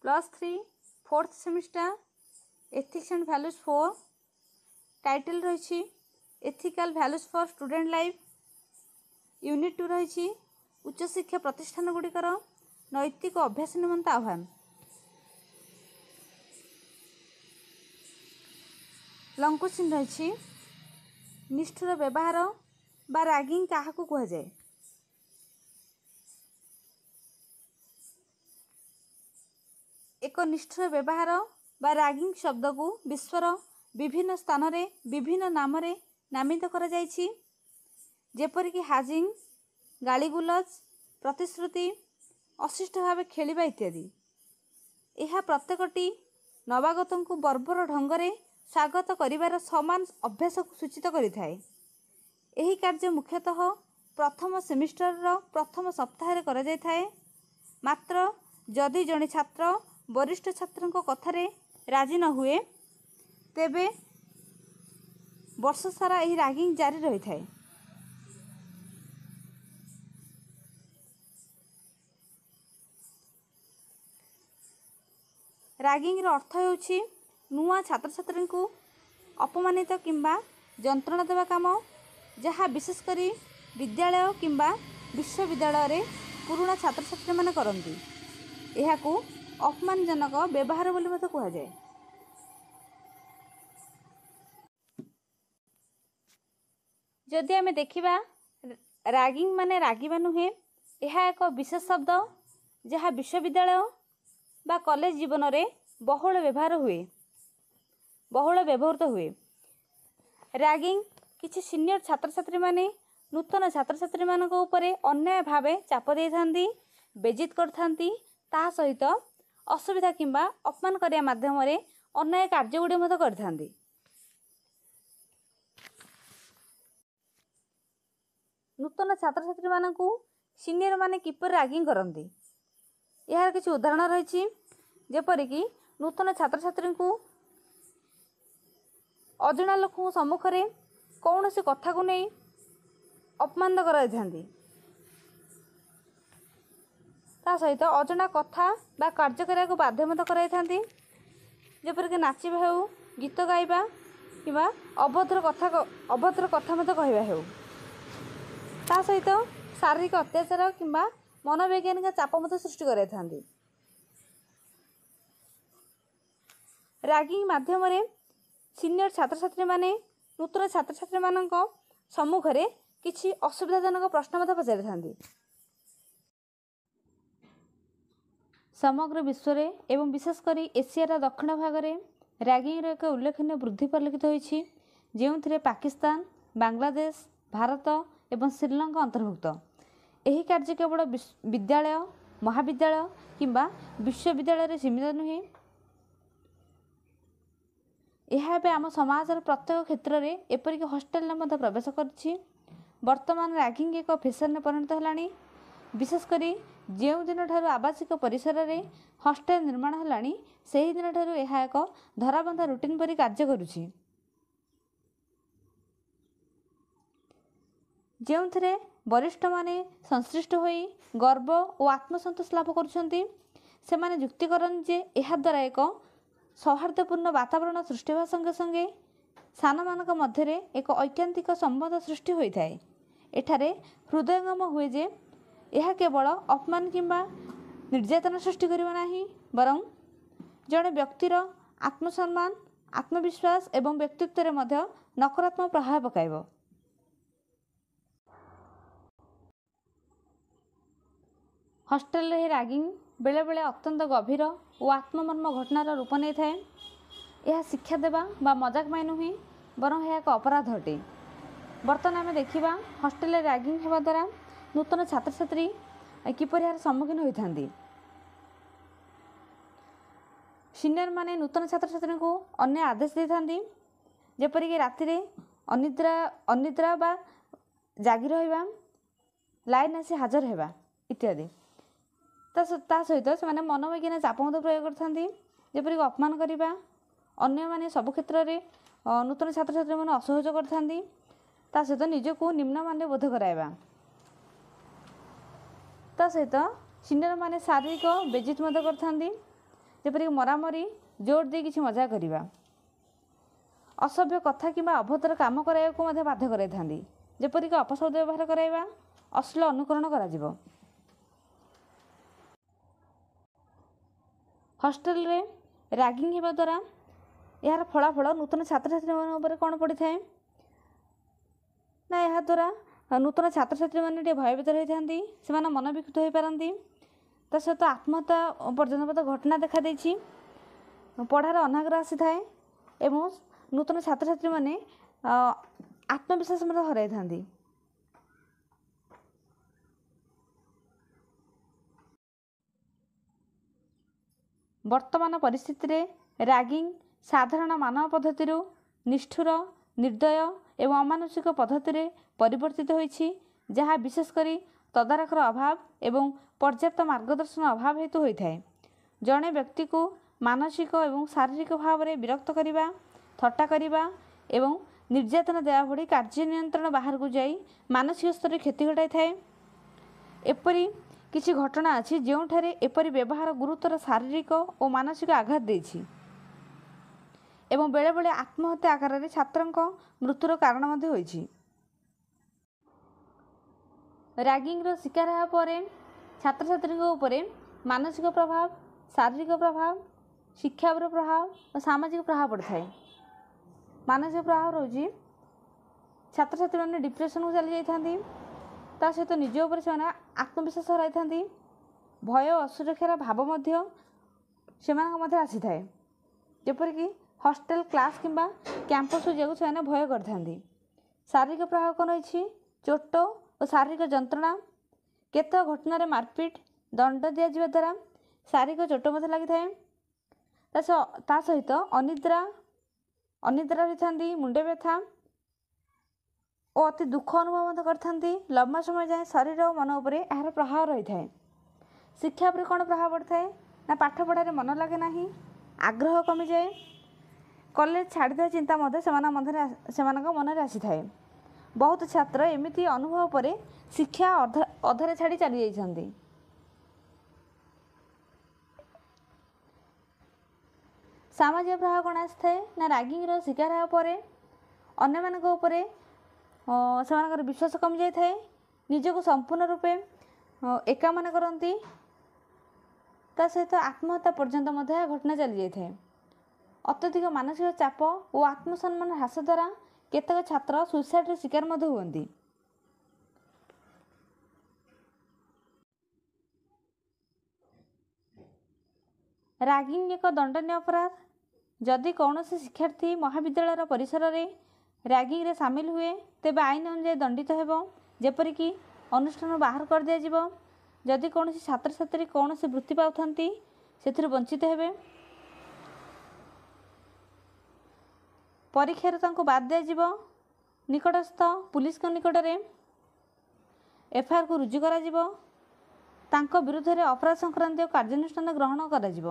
+3 4th semester ethics and values 4 title रही ethical values for student life unit 2 रही उच्च शिक्षा प्रतिष्ठान गुड़िकर नैतिक अभ्यास निमंत आह्वान लंग क्वेश्चन रही निष्ठुर व्यवहार बा रैगिंग क्या कह जाए। एक निष्ठुर व्यवहार बा रैगिंग शब्द को विश्वर विभिन्न स्थान रे विभिन्न नाम रे नामित करा जायछि जेपरिक हाजिंग गालीगुलज प्रतिश्रुति अशिष्ट भाव खेलिबा इत्यादि। यह प्रत्येकटी नवागत को बर्बर ढंग से स्वागत करिवार समान अभ्यास को सूचित करिथाए। एही कार्य मुख्यतः प्रथम सेमिस्टर प्रथम सप्ताह करा जायथाए। मात्र जदि जड़े छात्र वरिष्ठ छात्रों कथार राजी न हुए तेबे वर्ष सारा यही रैगिंग जारी रही थाए। रैगिंग रो अर्थ होउछि नुआ छात्र छात्री को अपमानित किंबा जंत्रणा देवा काम जहाँ विशेषकर विद्यालय किंबा विश्वविद्यालय रे पुराना छात्र छात्री माने करंती। यह को अपमानजनक व्यवहार बोली मते कहा जाए। जदि आमे देखिबा रैगिंग माने रागिबा नुहे यह एक विशेष शब्द जहाँ विश्वविद्यालय बा कॉलेज जीवन रे बहुल व्यवहृत हुए। रैगिंग किछि सीनियर छात्र छात्री माने नूतन छात्र छात्री मानक उपरे अन्याय भावे चाप दे थांती बेजित कर थांती ता सहित असुविधा किंबा अपमान करिया माध्यम रे अन्याय कार्य गुडी मत कर थांती। नूतन छात्र छात्री मानकू सीनियर माने किपर रैगिंग करंती यार किछि उदाहरण रही जेपरिक नूतन छात्र छात्री को अजणा लोक सम्मुख में कौन सी कथा को नहीं अपमान कराई ता सहित अजणा कथा बा कार्य करने को बाध्य मत कराई जेपरिक नाचिबा हो गीत गाइबा किंबा अभद्र कथा मत कहवा हो ता सहित शारीरिक अत्याचार किंबा मनोवैज्ञानिक चाप मत सृष्टि कराई। रैगिंग माध्यम रे सीनियर छात्र छात्री माने नूतन छात्र छात्री मानक सम्मुख रे किछि असुविधाजनक प्रश्न मत पचारि थांती। समग्र विश्व रे एवं विशेषकर एशियार दक्षिण भाग में रैगिंग रो एक उल्लेखनीय वृद्धि परिलक्षित होइछि जेउथिरे पाकिस्तान बांग्लादेश भारत एवं श्रीलंका अंतर्भुक्त। एही कार्य केवल विद्यालय महाविद्यालय किंबा विश्वविद्यालय रे सीमित नुहे यह आम समाजर प्रत्येक क्षेत्र में एपरिक हॉस्टेल में प्रवेश कर वर्तमान रैगिंग एक फैशन में परिणत है। विशेषकर जो दिन ठारू आवासिक परिसर में हॉस्टेल निर्माण है से ही दिन ठारू यह एक धराबंधा रूटीन परि कार्य करुछि जो वरिष्ठ माने संश्लिष्ट होई गर्व और आत्मसंतोष लाभ करुछंती से माने जुक्ति करन जे यह द्वारा एक सौहार्दपूर्ण वातावरण सृष्टि होगा संगे संगे सान मानक मध्य एक ऐकांतिक संबंध सृष्टि होता है। एठारे हृदयंगम हुए जे यह केवल अपमान किंबा निर्यातना सृष्टि करिबा नाही बरं जड़े व्यक्तिर आत्मसम्मान आत्मविश्वास एवं व्यक्तित्व रे मध्य नकारात्मक प्रभाव पकाइब। हॉस्टेल रे रैगिंग बेले बेले अत्यंत गभीर और आत्ममर्म घटनार रूप नहीं थाए। यह शिक्षा देवा बा मजाक माय नुहे बरं यह एक अपराध अटे। बर्तमान आम देखा हॉस्टेल रैगिंग होगा द्वारा नूतन छात्र छात्री किपर यार सम्मुखीन होती। सीनियर माने नूतन छात्र छात्री को अन्य आदेश दे थांती जेपरिक राति अनिद्रा बा जागी रहा लाइन आसी हाजर होगा इत्यादि। ता सहित से मनोवैज्ञानिक चाप मत प्रयोग करथांती जेपरिक अपमान करवा अन्य माने सब क्षेत्र में नूतन छात्र छात्री मैंने असहज करथांती ता सहित निजको निम्नमान बोध कराइबा ता सहित सीनियर माने शारीरिक बेजित मत करथांती ଯେପରିକି ମରାମରି ଜୋର ଦେଇ କିଛି ମଜା କରିବା। ଅସଭ୍ୟ କଥା କିମ୍ବା ଅଭଦ୍ର କାମ କରାଇବାକୁ ମଧ୍ୟ ବାଧ୍ୟ କରାଇଥାନ୍ତି, ଯେପରିକି ଅପଶବ୍ଦ ବ୍ୟବହାର କରାଇବା, ଅଶ୍ଳୀଳ ଅନୁକରଣ କରାଯିବ। ହଷ୍ଟେଲରେ ରାଗିଂ ହେବା ଦ୍ୱାରା ଏହାର ଫଳାଫଳ ନୂତନ ଛାତ୍ରଛାତ୍ରୀମାନଙ୍କ ଉପରେ କ'ଣ ପଡ଼ିଥାଏ ନା ଏହାଦ୍ୱାରା ନୂତନ ଛାତ୍ରଛାତ୍ରୀମାନେ ଟିକେ ଭୟଭୀତ ରହିଥାନ୍ତି, ସେମାନେ ମନବିକ୍ଷୁବ୍ଧ ହୋଇପାରନ୍ତି। ତା ସହିତ ଆତ୍ମହତ୍ୟା ପର୍ଯ୍ୟନ୍ତ ମଧ୍ୟ ଘଟଣା ଦେଖାଦେଇଛି। ପଢ଼ାରେ ଅନାଗ୍ରହ ଆସିଥାଏ ଏବଂ ନୂତନ ଛାତ୍ରଛାତ୍ରୀମାନେ ଆତ୍ମବିଶ୍ୱାସ ମଧ୍ୟ ହରାଇଥାନ୍ତି। ବର୍ତ୍ତମାନ ପରିସ୍ଥିତିରେ ରାଗିଂ ସାଧାରଣ ମାନବ ପଦ୍ଧତିରୁ ନିଷ୍ଠୁର, ନିର୍ଦ୍ଦୟ ଏବଂ ଅମାନୁଷିକ ପଦ୍ଧତିରେ ପରିବର୍ତ୍ତିତ ହୋଇଛି, ଯାହା ବିଶେଷ କରି ତଦାରଖର ଅଭାବ ଏବଂ ପର୍ଯ୍ୟାପ୍ତ ମାର୍ଗଦର୍ଶନ ଅଭାବ ହେତୁ ହୋଇଥାଏ। ଜଣେ ବ୍ୟକ୍ତିକୁ ମାନସିକ ଏବଂ ଶାରୀରିକ ଭାବରେ ବିରକ୍ତ କରିବା, ଥଟ୍ଟା କରିବା ଏବଂ ନିର୍ଯାତନା ଦେବା ଭଳି କାର୍ଯ୍ୟ ନିୟନ୍ତ୍ରଣ ବାହାରକୁ ଯାଇ ମାନସିକ ସ୍ତରରେ କ୍ଷତି ଘଟାଇଥାଏ। ଏପରି କିଛି ଘଟଣା ଅଛି ଯେଉଁଠାରେ ଏପରି ବ୍ୟବହାର ଗୁରୁତର ଶାରୀରିକ ଓ ମାନସିକ ଆଘାତ ଦେଇଛି ଏବଂ ବେଳେବେଳେ ଆତ୍ମହତ୍ୟା ଆକାରରେ ଛାତ୍ରଙ୍କ ମୃତ୍ୟୁର କାରଣ ମଧ୍ୟ ହୋଇଛି। ରାଗିଂର ଶିକାର ହେବା ପରେ ଛାତ୍ରଛାତ୍ରୀଙ୍କ ଉପରେ ମାନସିକ ପ୍ରଭାବ, ଶାରୀରିକ ପ୍ରଭାବ, ଶିକ୍ଷା ଉପରେ ପ୍ରଭାବ ଓ ସାମାଜିକ ପ୍ରଭାବ ପଡ଼ିଥାଏ। ମାନସିକ ପ୍ରଭାବ ରହୁଛି ଛାତ୍ରଛାତ୍ରୀମାନେ ଡିପ୍ରେସନକୁ ଚାଲିଯାଇଥାନ୍ତି, ତା ସହିତ ନିଜ ଉପରେ ସେମାନେ ଆତ୍ମବିଶ୍ୱାସ ହରାଇଥାନ୍ତି, ଭୟ ଓ ଅସୁରକ୍ଷାର ଭାବ ମଧ୍ୟ ସେମାନଙ୍କ ମଧ୍ୟରେ ଆସିଥାଏ, ଯେପରିକି ହଷ୍ଟେଲ, କ୍ଲାସ୍ କିମ୍ବା କ୍ୟାମ୍ପସକୁ ଯିବାକୁ ସେମାନେ ଭୟ କରିଥାନ୍ତି। ଶାରୀରିକ ପ୍ରଭାବ କ'ଣ ରହିଛି? ଚୋଟ ଓ ଶାରୀରିକ ଯନ୍ତ୍ରଣା। କେତେକ ଘଟଣାରେ ମାରପିଟ, ଦଣ୍ଡ ଦିଆଯିବା ଦ୍ୱାରା ଶାରୀରିକ ଚୋଟ ମଧ୍ୟ ଲାଗିଥାଏ। ତା ସହିତ ଅନିଦ୍ରା ରହିଥାନ୍ତି, ମୁଣ୍ଡ ବ୍ୟଥା ଓ ଅତି ଦୁଃଖ ଅନୁଭବ ମଧ୍ୟ କରିଥାନ୍ତି। ଲମ୍ବା ସମୟ ଯାଏଁ ଶରୀର ଓ ମନ ଉପରେ ଏହାର ପ୍ରଭାବ ରହିଥାଏ। ଶିକ୍ଷା ଉପରେ କ'ଣ ପ୍ରଭାବ ପଡ଼ିଥାଏ ନା ପାଠ ପଢ଼ାରେ ମନ ଲାଗେ ନାହିଁ, ଆଗ୍ରହ କମିଯାଏ, କଲେଜ ଛାଡ଼ିଦେବା ଚିନ୍ତା ମଧ୍ୟ ସେମାନଙ୍କ ମନରେ ଆସିଥାଏ। ବହୁତ ଛାତ୍ର ଏମିତି ଅନୁଭବ ପରେ ଶିକ୍ଷା ଅଧାରେ ଛାଡ଼ି ଚାଲିଯାଇଥାନ୍ତି। ସାମାଜିକ ପ୍ରଭାବ କ'ଣ ଆସିଥାଏ ନା ରାଗିଂର ଶିକାର ହେବା ପରେ ଅନ୍ୟମାନଙ୍କ ଉପରେ ସେମାନଙ୍କର ବିଶ୍ୱାସ କମିଯାଇଥାଏ, ନିଜକୁ ସମ୍ପୂର୍ଣ୍ଣ ରୂପେ ଏକା ମନେ କରନ୍ତି। ତା ସହିତ ଆତ୍ମହତ୍ୟା ପର୍ଯ୍ୟନ୍ତ ମଧ୍ୟ ଏହା ଘଟଣା ଚାଲିଯାଇଥାଏ। ଅତ୍ୟଧିକ ମାନସିକ ଚାପ ଓ ଆତ୍ମସମ୍ମାନ ହ୍ରାସ ଦ୍ୱାରା କେତେକ ଛାତ୍ର ସୁଇସାଇଡ୍ର ଶିକାର ମଧ୍ୟ ହୁଅନ୍ତି। ରାଗିଂ ଏକ ଦଣ୍ଡନୀୟ ଅପରାଧ। ଯଦି କୌଣସି ଶିକ୍ଷାର୍ଥୀ ମହାବିଦ୍ୟାଳୟର ପରିସରରେ ରାଗିଂରେ ସାମିଲ ହୁଏ, ତେବେ ଆଇନ ଅନୁଯାୟୀ ଦଣ୍ଡିତ ହେବ, ଯେପରିକି ଅନୁଷ୍ଠାନରୁ ବାହାର କରିଦିଆଯିବ। ଯଦି କୌଣସି ଛାତ୍ରଛାତ୍ରୀ କୌଣସି ବୃତ୍ତି ପାଉଥାନ୍ତି, ସେଥିରୁ ବଞ୍ଚିତ ହେବେ। ପରୀକ୍ଷାରୁ ତାଙ୍କୁ ବାଦ ଦିଆଯିବ। ନିକଟସ୍ଥ ପୁଲିସଙ୍କ ନିକଟରେ ଏଫଆଇଆର୍କୁ ରୁଜୁ କରାଯିବ। ତାଙ୍କ ବିରୁଦ୍ଧରେ ଅପରାଧ ସଂକ୍ରାନ୍ତୀୟ କାର୍ଯ୍ୟାନୁଷ୍ଠାନ ଗ୍ରହଣ କରାଯିବ।